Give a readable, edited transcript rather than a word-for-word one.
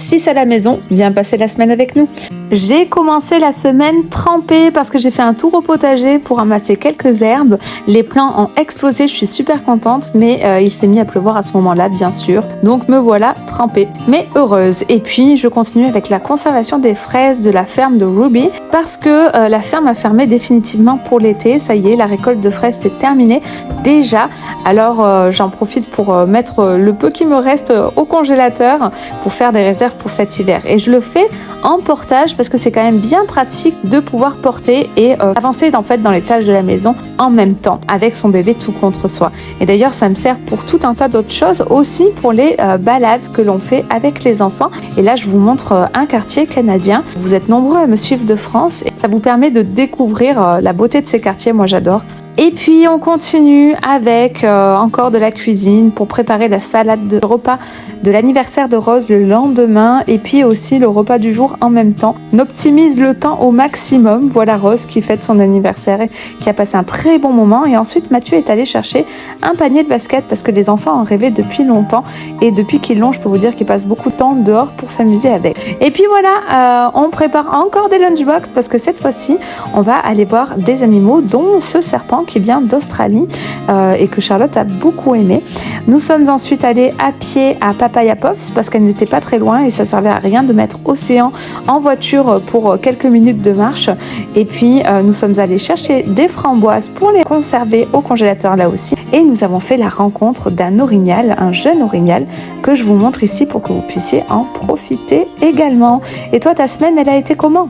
Si c'est à la maison, viens passer la semaine avec nous. J'ai commencé la semaine trempée parce que j'ai fait un tour au potager pour ramasser quelques herbes. Les plants ont explosé, je suis super contente, mais il s'est mis à pleuvoir à ce moment-là, bien sûr. Donc me voilà trempée, mais heureuse. Et puis je continue avec la conservation des fraises de la ferme de Ruby parce que la ferme a fermé définitivement pour l'été. Ça y est, la récolte de fraises c'est terminé déjà. Alors j'en profite pour mettre le peu qui me reste au congélateur pour faire des réserves pour cet hiver. Et je le fais en portage parce que c'est quand même bien pratique de pouvoir porter et avancer en fait dans les tâches de la maison en même temps avec son bébé tout contre soi. Et d'ailleurs ça me sert pour tout un tas d'autres choses, aussi pour les balades que l'on fait avec les enfants. Et là je vous montre un quartier canadien. Vous êtes nombreux à me suivre de France et ça vous permet de découvrir la beauté de ces quartiers, moi j'adore. Et puis on continue avec encore de la cuisine pour préparer la salade de repas de l'anniversaire de Rose le lendemain et puis aussi le repas du jour en même temps. On optimise le temps au maximum. Voilà Rose qui fête son anniversaire et qui a passé un très bon moment. Et ensuite Mathieu est allé chercher un panier de basket parce que les enfants en rêvaient depuis longtemps et depuis qu'ils l'ont, je peux vous dire qu'ils passent beaucoup de temps dehors pour s'amuser avec. Et puis voilà, on prépare encore des lunchbox parce que cette fois-ci on va aller voir des animaux dont ce serpent qui vient d'Australie et que Charlotte a beaucoup aimé. Nous sommes ensuite allés à pied à Papaya Pops parce qu'elle n'était pas très loin et ça servait à rien de mettre Océan en voiture pour quelques minutes de marche. Et puis nous sommes allés chercher des framboises pour les conserver au congélateur là aussi. Et nous avons fait la rencontre d'un orignal, un jeune orignal que je vous montre ici pour que vous puissiez en profiter également. Et toi, ta semaine, elle a été comment ?